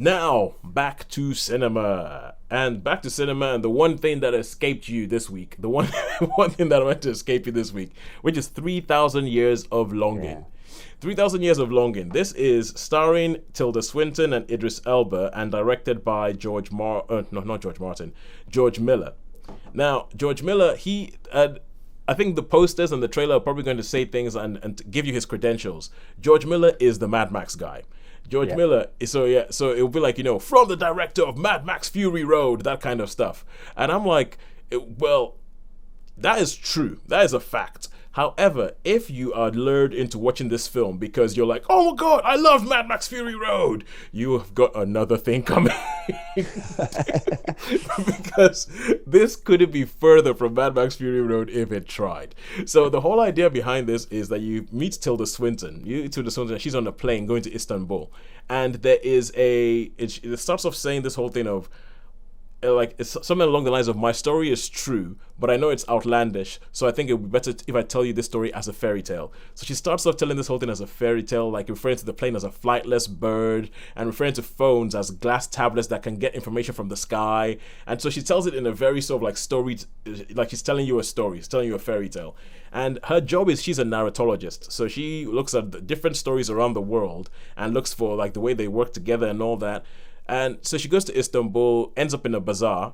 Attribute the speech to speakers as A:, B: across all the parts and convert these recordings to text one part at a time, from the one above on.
A: Now, back to cinema. And back to cinema, and the one thing that escaped you this week, the one one thing that went to escape you this week, which is 3,000 Years of Longing.
B: Yeah.
A: 3,000 Years of Longing. This is starring Tilda Swinton and Idris Elba and directed by not George Martin, George Miller. Now, George Miller, I think the posters and the trailer are probably going to say things and give you his credentials. George Miller is the Mad Max guy. George Miller, so it'll be like, from the director of Mad Max Fury Road, that kind of stuff. And I'm like, well, that is true. That is a fact. However, if you are lured into watching this film because you're like, oh my God, I love Mad Max Fury Road, you have got another thing coming. Because this couldn't be further from Mad Max Fury Road if it tried. So the whole idea behind this is that you meet Tilda Swinton. She's on a plane going to Istanbul. And there is it starts off saying this whole thing of, like, it's something along the lines of, my story is true, but I know it's outlandish, so I think it would be better if I tell you this story as a fairy tale. So she starts off telling this whole thing as a fairy tale, like referring to the plane as a flightless bird, and referring to phones as glass tablets that can get information from the sky. And so she tells it in a very sort of like story, like she's telling you a story, she's telling you a fairy tale. And her job is, she's a narratologist, so she looks at the different stories around the world and looks for like the way they work together and all that. And so she goes to Istanbul, ends up in a bazaar,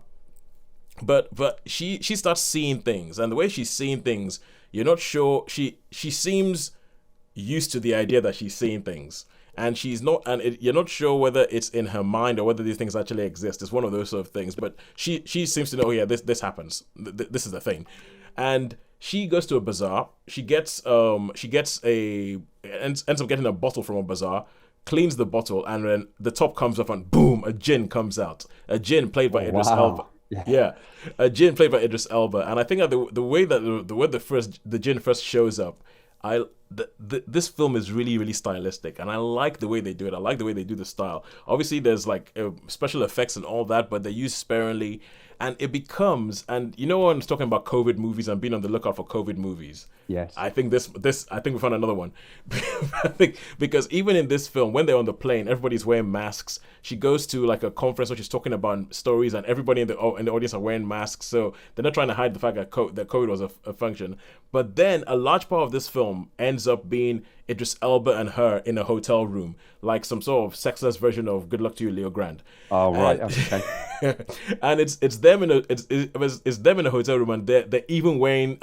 A: but she starts seeing things, and the way she's seeing things, you're not sure. She seems used to the idea that she's seeing things, and she's not, and you're not sure whether it's in her mind or whether these things actually exist. It's one of those sort of things. But she seems to know, oh yeah, this happens. This is the thing, and she goes to a bazaar. She ends up getting a bottle from a bazaar, cleans the bottle, and then the top comes off and boom, a djinn comes out. A djinn played by Idris Elba. Yeah, a djinn played by Idris Elba. And I think that the way that the djinn first shows up, this film is really, really stylistic, and I like the way they do it. I like the way they do the style. Obviously, there's like special effects and all that, but they use sparingly, and it becomes, and when it's talking about COVID movies and being on the lookout for COVID movies.
B: Yes.
A: I think I think we found another one. I think because even in this film, when they're on the plane, everybody's wearing masks. She goes to like a conference where she's talking about stories, and everybody in the audience are wearing masks. So they're not trying to hide the fact that COVID was a function. But then a large part of this film ends up being Idris Elba and her in a hotel room, like some sort of sexless version of Good Luck to You, Leo Grand.
B: Oh right, okay.
A: And it's them in a hotel room, and they're even wearing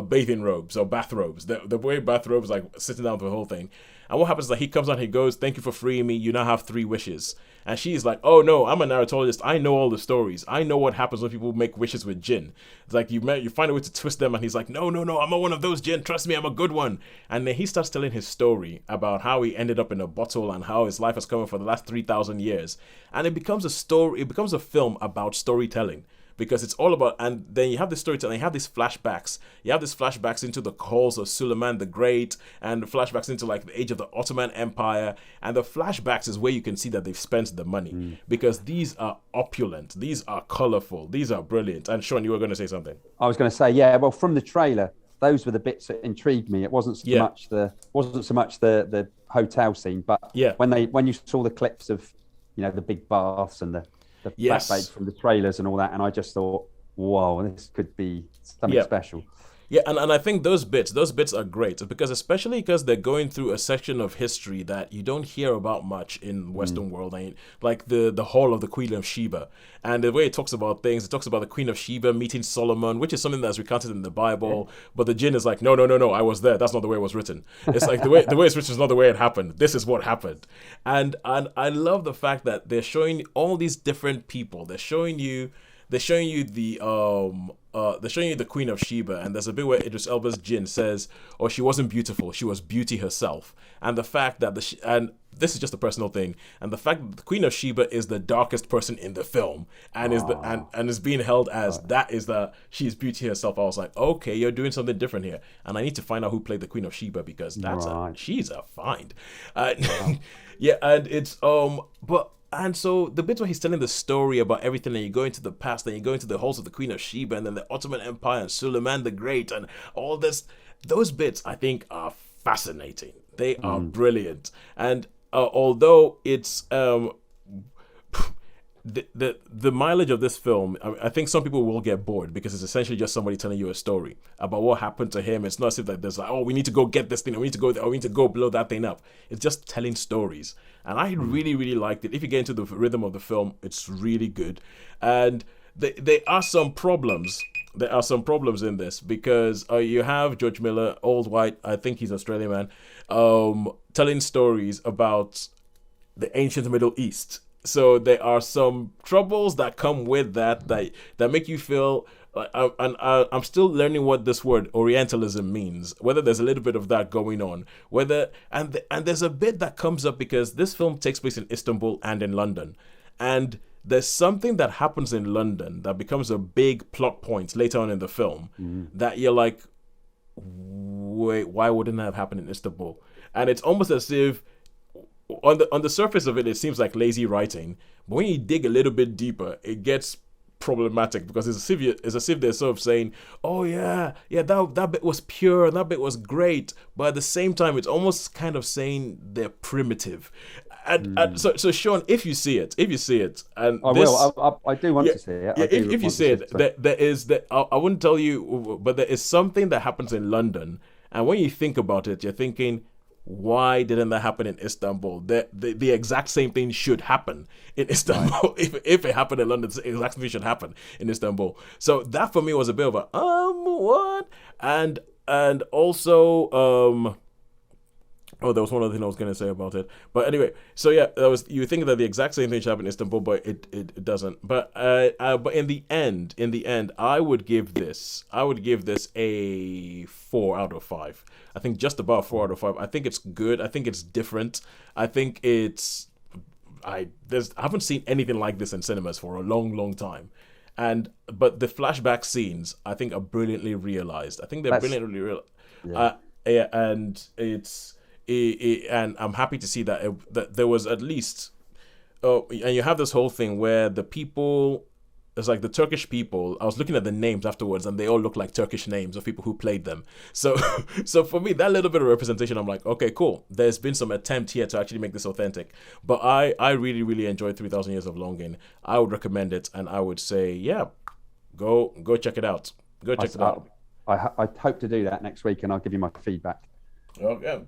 A: bathing robes or bathrobes. The way bathrobes, like sitting down for the whole thing. And what happens is that he comes out, he goes, "Thank you for freeing me. You now have 3 wishes." And she's like, "Oh no, I'm a narratologist. I know all the stories. I know what happens when people make wishes with jinn. It's like you find a way to twist them." And he's like, "No, I'm not one of those jinn. Trust me, I'm a good one." And then he starts telling his story about how he ended up in a bottle and how his life has come for the last 3,000 years. And it becomes a story. It becomes a film about storytelling. Because it's all about, and then you have this storytelling, you have these flashbacks. You have these flashbacks into the halls of Suleiman the Great, and the flashbacks into like the age of the Ottoman Empire. And the flashbacks is where you can see that they've spent the money. Because these are opulent, these are colorful, these are brilliant. And Sean, you were going to say something.
B: I was going to say, yeah, well, from the trailer, those were the bits that intrigued me. It wasn't so much the hotel scene, but when you saw the clips of, the big baths and the backstage from the trailers and all that, and I just thought, whoa, this could be something special.
A: Yeah, and I think those bits are great, because especially because they're going through a section of history that you don't hear about much in Western world. I mean, like the Hall of the Queen of Sheba, and the way it talks about things, it talks about the Queen of Sheba meeting Solomon, which is something that's recounted in the Bible. But the jinn is like, no, I was there. That's not the way it was written. It's like the way it's written is not the way it happened. This is what happened, and I love the fact that they're showing all these different people. They're showing you the Queen of Sheba, and there's a bit where Idris Elba's jinn says, "Oh, she wasn't beautiful; she was beauty herself." And the fact that and this is just a personal thing, and the fact that the Queen of Sheba is the darkest person in the film, and is being held as she's beauty herself. I was like, okay, you're doing something different here, and I need to find out who played the Queen of Sheba, because she's a find. Yeah, and it's but. And so the bits where he's telling the story about everything, and you go into the past, and you go into the halls of the Queen of Sheba, and then the Ottoman Empire, and Suleiman the Great, and all this, those bits I think are fascinating. They are brilliant. And although it's the mileage of this film, I think some people will get bored because it's essentially just somebody telling you a story about what happened to him. It's not as if that there's like, oh, we need to go get this thing, or we need to go there, or we need to go blow that thing up. It's just telling stories, and I really, really liked it. If you get into the rhythm of the film, it's really good, and there are some problems. There are some problems in this because you have George Miller, old white, I think he's Australian man, telling stories about the ancient Middle East. So there are some troubles that come with that make you feel like, I'm still learning what this word Orientalism means. Whether there's a little bit of that going on, and there's a bit that comes up because this film takes place in Istanbul and in London, and there's something that happens in London that becomes a big plot point later on in the film that you're like, wait, why wouldn't that have happened in Istanbul? And it's almost as if on the surface of it, it seems like lazy writing, but when you dig a little bit deeper, it gets problematic because it's as if they're sort of saying, "Oh yeah, that bit was pure, and that bit was great," but at the same time, it's almost kind of saying they're primitive. And so Sean, if you see it, and
B: I do want to see it.
A: If you see it, there is that I wouldn't tell you, but there is something that happens in London, and when you think about it, you're thinking, why didn't that happen in Istanbul? The exact same thing should happen in Istanbul. Right. If it happened in London, the exact same thing should happen in Istanbul. So that for me was a bit of a what? And also there was one other thing I was going to say about it. But anyway, so yeah, you think that the exact same thing should happen in Istanbul, but it doesn't. But in the end, I would give this a 4 out of 5. I think just about 4 out of 5. I think it's good. I think it's different. I think I haven't seen anything like this in cinemas for a long, long time. But the flashback scenes, I think, are brilliantly realized. I think they're brilliantly realized. Yeah. And it's. And I'm happy to see that there was at least, and you have this whole thing where the people, it's like the Turkish people. I was looking at the names afterwards, and they all look like Turkish names of people who played them. So for me, that little bit of representation, I'm like, okay, cool. There's been some attempt here to actually make this authentic. But I really, really enjoyed 3,000 Years of Longing. I would recommend it, and I would say, yeah, go check it out. Go check it out.
B: I hope to do that next week, and I'll give you my feedback.
A: Oh, yeah, good.